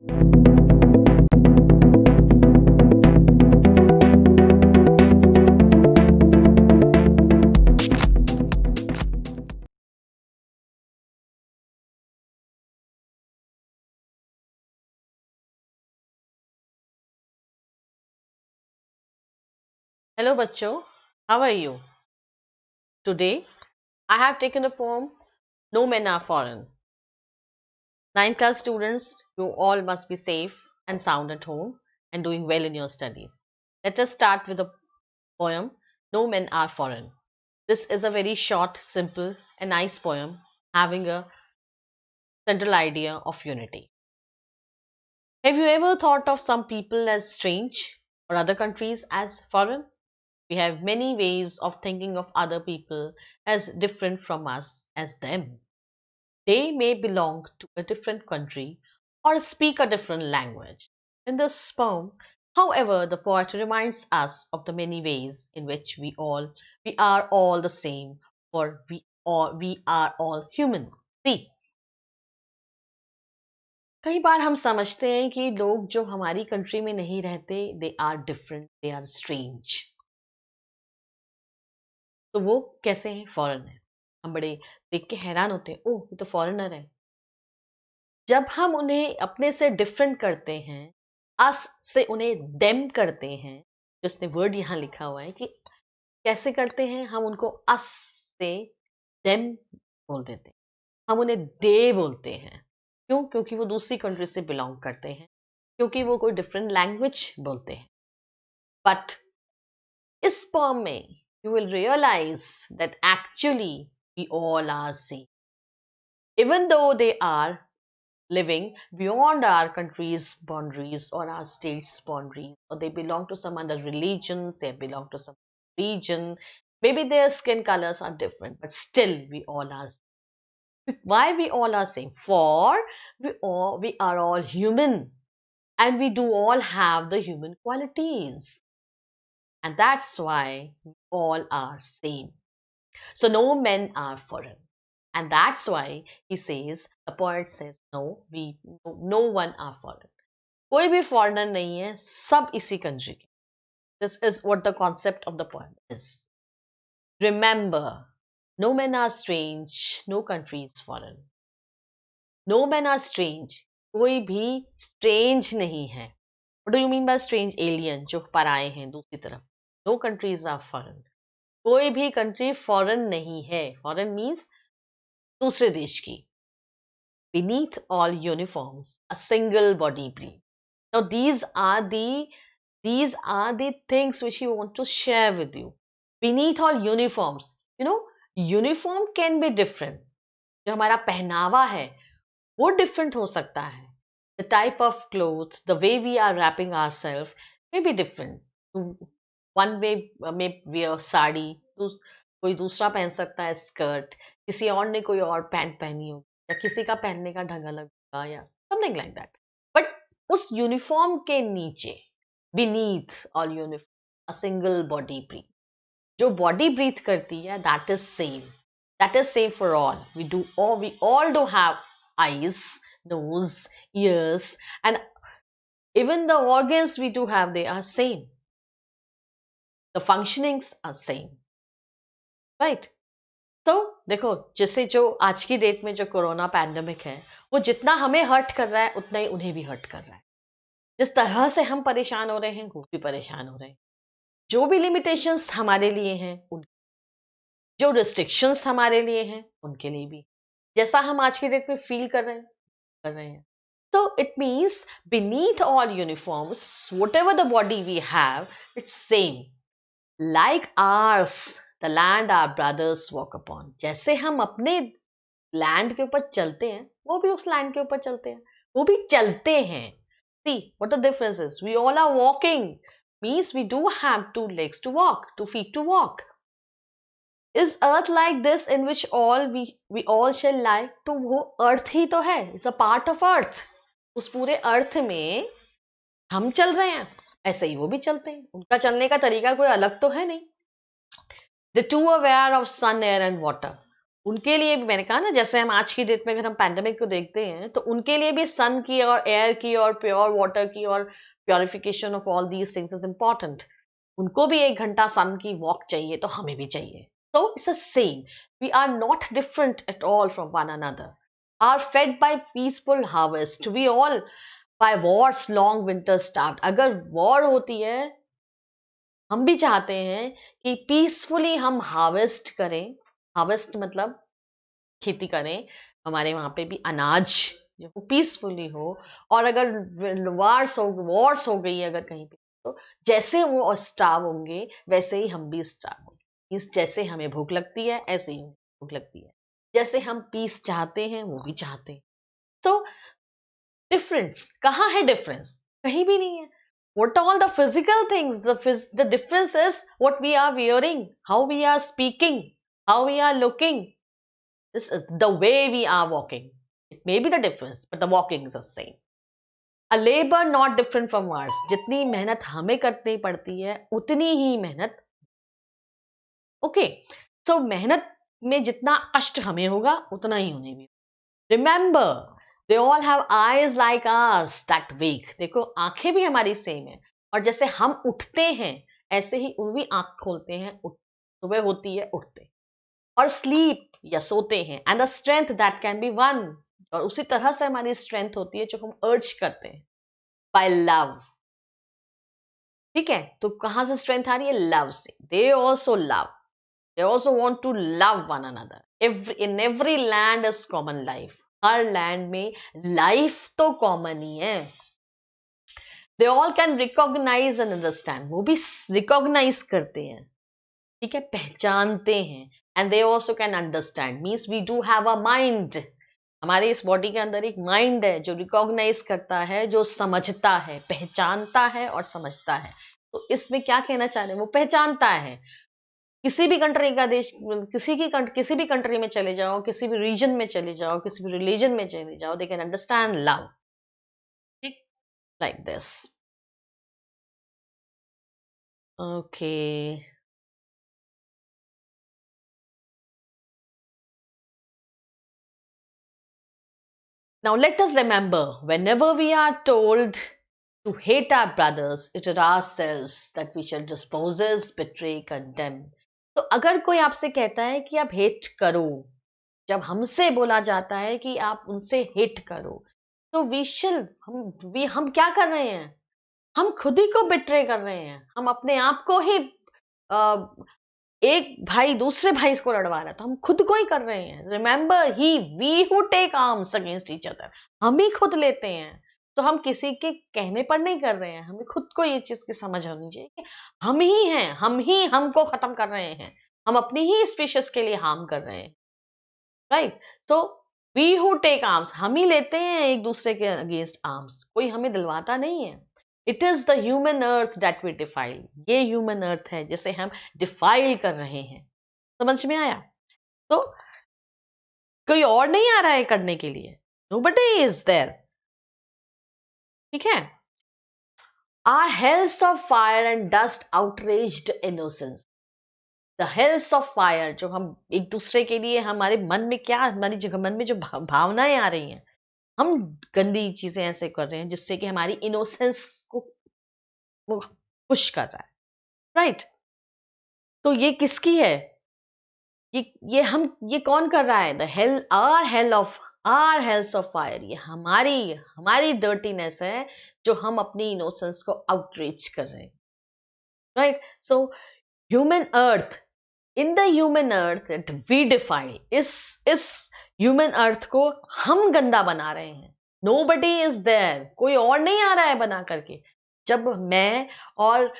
Hello bachcho, how are you? Today I have taken a poem No Men Are Foreign. 9th class students, you all must be safe and sound at home and doing well in your studies. Let us start with the poem No Men Are Foreign. This is a very short, simple and nice poem having a central idea of unity. Have you ever thought of some people as strange or other countries as foreign? We have many ways of thinking of other people as different from us as them. They may belong to a different country or speak a different language. In this poem, however, the poet reminds us of the many ways in which we are all the same, for we are all human. See, कई बार हम समझते हैं कि लोग जो हमारी country में नहीं रहते they are different, they are strange, तो वो कैसे हैं? फॉरेन है। हम बड़े देख के हैरान होते हैं, ओह ये तो फॉरेनर है। जब हम उन्हें अपने से डिफरेंट करते हैं, अस से उन्हें देम करते हैं, जिसने वर्ड यहाँ लिखा हुआ है कि कैसे करते हैं, हम उनको अस से देम बोल देते हैं, हम उन्हें दे बोलते हैं। क्यों? क्योंकि वो दूसरी कंट्री से बिलोंग करते हैं, क्योंकि वो कोई डिफरेंट लैंग्वेज बोलते हैं। बट इस पोएम में you will realise that actually we all are same, even though they are living beyond our country's boundaries or our state's boundaries, or they belong to some other religions, they belong to some region, maybe their skin colors are different, but still we all are. Why we all are same? For we are all human, and we do all have the human qualities, and that's why we all are same. So no men are foreign. And that's why he says, the poet says, no one are foreign. कोई भी foreigner नहीं है, सब इसी country के. This is what the concept of the poem is. Remember, no men are strange, no country is foreign. No men are strange. कोई भी strange नहीं है. What do you mean by strange? Alien, जो पराए हैं दूसरी तरफ. No countries are foreign. कोई भी country foreign नहीं है. Foreign means दूसरे देश की. Beneath all uniforms, a single body breathes. Now these are the things which you want to share with you. Beneath all uniforms, uniform can be different. जो हमारा पहनावा है वो different हो सकता है. The type of clothes, the way we are wrapping ourselves may be different. One may wear sari, कोई दूसरा पहन सकता है स्कर्ट, किसी और ने कोई और पैंट पहनी हो, या किसी का पहनने का ढंग अलग होगा, या समथिंग लाइक दैट. बट उस यूनिफॉर्म के नीचे, beneath all uniform, a single body breath. जो बॉडी ब्रीथ करती है, that is same for all. We all do have eyes, nose, ears, and even the organs we do have, they are same. The functionings are same, right? तो देखो, जैसे जो आज की date में जो कोरोना पैंडेमिक है, वो जितना हमें हर्ट कर रहा है उतना ही उन्हें भी हर्ट कर रहा है. जिस तरह से हम परेशान हो रहे हैं वो भी परेशान हो रहे हैं. जो भी लिमिटेशंस हमारे लिए हैं, जो रिस्ट्रिक्शंस हमारे लिए हैं, उनके लिए भी. जैसा हम आज की डेट में फील कर रहे हैं. So it means beneath all uniforms, whatever the body we have, it's same. Like ours, the land our brothers walk upon. जैसे हम अपने लैंड के ऊपर चलते हैं, वो भी उस लैंड के ऊपर चलते हैं, वो भी चलते हैं. See what the difference is. We all are walking. Means we do have two legs to walk, 2 feet to walk. Is earth like this in which we all shall lie? तो वो अर्थ ही तो है. It's a part of earth. उस पूरे अर्थ में हम चल रहे हैं, ऐसे ही वो भी चलते हैं. उनका चलने का तरीका कोई अलग तो है नहीं. The two are aware of sun, air and water. उनके लिए भी मैंने कहा ना, जैसे हम आज की डेट में अगर हम पैंडेमिक को देखते हैं तो उनके लिए भी सन की और एयर की और प्योर वाटर की और purification of all these things is important. उनको भी 1 घंटा सन की वॉक चाहिए तो हमें भी चाहिए। So it's a same. We are not different at all from one another. Are fed by peaceful harvest. We all by wars long winter starved. अगर वॉर होती है, हम भी चाहते हैं कि पीसफुली हम हार्वेस्ट करें। हार्वेस्ट मतलब खेती करें, हमारे वहां पे भी अनाज जो पीसफुली हो। और अगर वॉर्स हो गई है अगर कहीं पे, तो जैसे वो स्टार्व होंगे वैसे ही हम भी स्टार्व होंगे। इस जैसे हमें भूख लगती है ऐसे ही भूख लगती है। जैसे हम पीस चाहते हैं वो भी चाहते हैं। तो डिफरेंस कहाँ है? डिफरेंस कहीं भी नहीं है। What all the physical things, the difference is what we are wearing, how we are speaking, how we are looking. This is the way we are walking. It may be the difference, but the walking is the same. A labor not different from ours. जितनी मेहनत हमें करनी पड़ती है उतनी ही मेहनत, okay, सो मेहनत में जितना कष्ट हमें होगा उतना ही उन्हें भी। Remember they all have eyes like as that wake. देखो आंखें भी हमारी सेम है, और जैसे हम उठते हैं ऐसे ही वो भी आंख खोलते हैं, सुबह होती है उठते हैं। और स्लीप या सोते हैं। And the strength that can be one, और उसी तरह से हमारी स्ट्रेंथ होती है जो हम अर्ज करते हैं बाय लव। ठीक है, तो कहां से स्ट्रेंथ आ रही है? लव से। They also love, they also want to love one another. In every land is common life. हर लैंड में लाइफ तो कॉमन ही है। They all can recognise and understand, वो भी रिकॉग्नाइज करते हैं, ठीक है, पहचानते हैं। And they also can understand means we do have a mind. हमारे इस बॉडी के अंदर एक माइंड है जो रिकॉग्नाइज करता है, जो समझता है, पहचानता है और समझता है। तो इसमें क्या कहना चाह रहे हैं? वो पहचानता है। किसी भी कंट्री का देश, किसी भी कंट्री में चले जाओ, किसी भी रीजन में चले जाओ, किसी भी रिलीजन में चले जाओ, दे कैन अंडरस्टैंड लव, ठीक, like this. Okay, now let us remember, whenever we are told to hate our brothers, it is ourselves that we shall dispose, betray, condemn. तो अगर कोई आपसे कहता है कि आप हेट करो, जब हमसे बोला जाता है कि आप उनसे हेट करो, तो हम क्या कर रहे हैं? हम खुद ही को बिट्रे कर रहे हैं। हम अपने आप को ही, एक भाई दूसरे भाई को लड़वा रहा है तो हम खुद को ही कर रहे हैं। Remember he we who take arms against each other, हम ही खुद लेते हैं। तो हम किसी के कहने पर नहीं कर रहे हैं, हमें खुद को ये चीज की समझ होनी चाहिए कि हम ही हैं, हम ही हमको खत्म कर रहे हैं, हम अपनी ही स्पीशीज के लिए हार्म कर रहे हैं, right. So we who take arms, हम ही लेते हैं एक दूसरे के अगेंस्ट आर्म्स, कोई हमें दिलवाता नहीं है। It is the human earth that we defile, ये ह्यूमन अर्थ है जिसे हम डिफाइल कर रहे हैं। समझ में आया? तो कोई और नहीं आ रहा है करने के लिए, nobody is there, ठीक है। Are hells of fire and dust outraged innocence. The hells of fire, जो हम एक दूसरे के लिए, हमारे मन में क्या, हमारी जगह मन में जो भावनाएं आ रही हैं, हम गंदी चीजें ऐसे कर रहे हैं जिससे कि हमारी इनोसेंस को पुश कर रहा है, राइट। तो ये किसकी है? ये कौन कर रहा है? The hell, are hells of fire, ये हमारी हमारी डर्टीनेस है जो हम अपनी इनोसेंस को आउटरीच कर रहे हैं, right. So human earth, in the human earth that we define, इस ह्यूमन अर्थ को हम गंदा बना रहे हैं। नोबडी इज देयर, कोई और नहीं आ रहा है बना करके। जब मैं और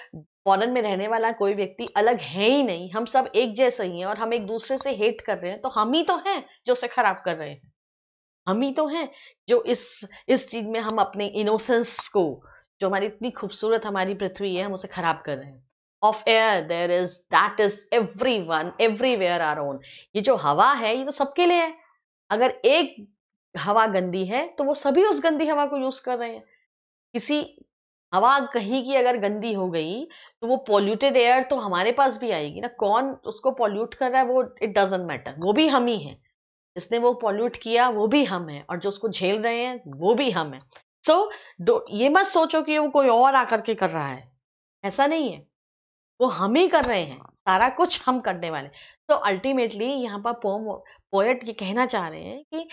फॉरेन में रहने वाला कोई व्यक्ति अलग है ही नहीं, हम सब एक जैसे ही हैं, और हम एक दूसरे से हेट कर रहे हैं, तो हम ही तो हैं जो उसे खराब कर रहे हैं। हम ही तो हैं जो इस चीज में हम अपने इनोसेंस को, जो हमारी इतनी खूबसूरत हमारी पृथ्वी है, हम उसे खराब कर रहे हैं। Of air there is, that is everyone everywhere our own. ये जो हवा है ये तो सबके लिए है। अगर एक हवा गंदी है तो वो सभी उस गंदी हवा को यूज कर रहे हैं। किसी हवा कहीं की अगर गंदी हो गई तो वो पॉल्यूटेड एयर तो हमारे पास भी आएगी ना। कौन उसको पॉल्यूट कर रहा है वो इट डजंट मैटर, वो भी हम ही हैं। जिसने वो पॉल्यूट किया वो भी हम हैं, और जो उसको झेल रहे हैं वो भी हम हैं। सो ये मत सोचो कि वो कोई और आकर के कर रहा है, ऐसा नहीं है। वो हम ही कर रहे हैं, सारा कुछ हम करने वाले। तो अल्टीमेटली यहाँ पर पोएट ये कहना चाह रहे हैं कि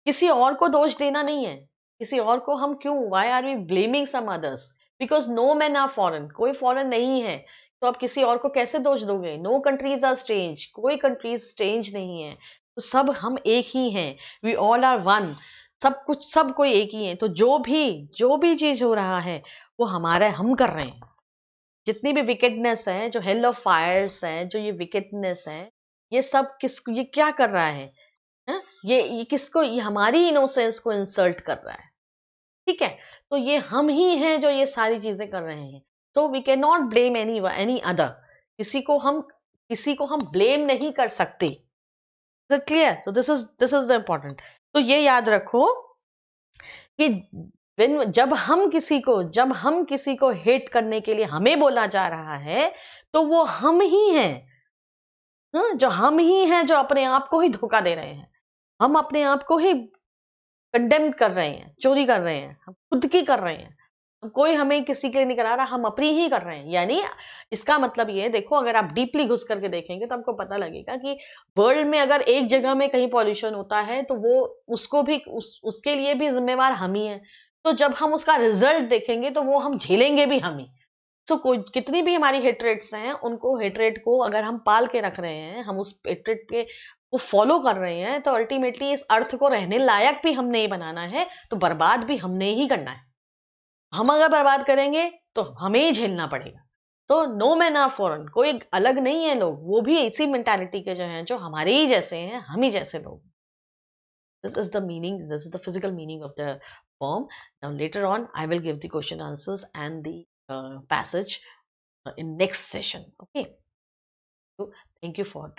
किसी और को दोष देना नहीं है। किसी और को हम क्यों, why are we blaming some others, because no man are foreign, कोई फॉरेन नहीं है। तो आप किसी और को कैसे दोष दोगे? नो कंट्रीज आर स्ट्रेंज, कोई कंट्रीज स्ट्रेंज नहीं है। तो सब हम एक ही हैं, वी ऑल आर वन। सब कुछ, सब कोई एक ही है। तो जो भी चीज हो रहा है वो हमारा, हम कर रहे हैं। जितनी भी विकेटनेस है, जो हेल ऑफ फायर्स है, जो ये विकेटनेस है, ये सब ये क्या कर रहा है? हैं? ये किसको, ये हमारी इनोसेंस को इंसल्ट कर रहा है। ठीक है? तो ये हम ही हैं जो ये सारी चीजें कर रहे हैं। So we can not blame any other. किसी को हम ब्लेम नहीं कर सकते। Is it clear? तो दिस इज द इम्पोर्टेंट। तो ये याद रखो कि जब हम किसी को हेट करने के लिए हमें बोला जा रहा है, तो वो हम ही हैं। जो हम ही हैं जो अपने आप को ही धोखा दे रहे हैं। हम अपने आप को ही कंडेम कर रहे हैं, चोरी कर रहे हैं, हम खुद की कर रहे हैं। कोई हमें किसी के लिए नहीं करा रहा, हम अपनी ही कर रहे हैं। यानी इसका मतलब ये है, देखो अगर आप डीपली घुस करके देखेंगे तो आपको पता लगेगा कि वर्ल्ड में अगर एक जगह में कहीं पॉल्यूशन होता है तो वो उसको भी उसके लिए भी जिम्मेवार हम ही हैं। तो जब हम उसका रिजल्ट देखेंगे तो वो हम झेलेंगे भी हम ही। सो कोई कितनी भी हमारी हेट्रेट्स हैं, उनको हेट्रेट को अगर हम पाल के रख रहे हैं, हम उस हेट्रेट के को फॉलो कर रहे हैं, तो अल्टीमेटली इस अर्थ को रहने लायक भी हमने ही बनाना है, तो बर्बाद भी हमने ही करना है। हम अगर बर्बाद करेंगे तो हमें ही झेलना पड़ेगा। तो नो मैन आर फॉरेन, कोई अलग नहीं है लोग, वो भी इसी मेंटालिटी के जो हैं, जो हमारे ही जैसे हैं, हम ही जैसे लोग। This is the physical meaning of the poem. Now later on I will give the question answers and the passage in next session. Okay, so thank you for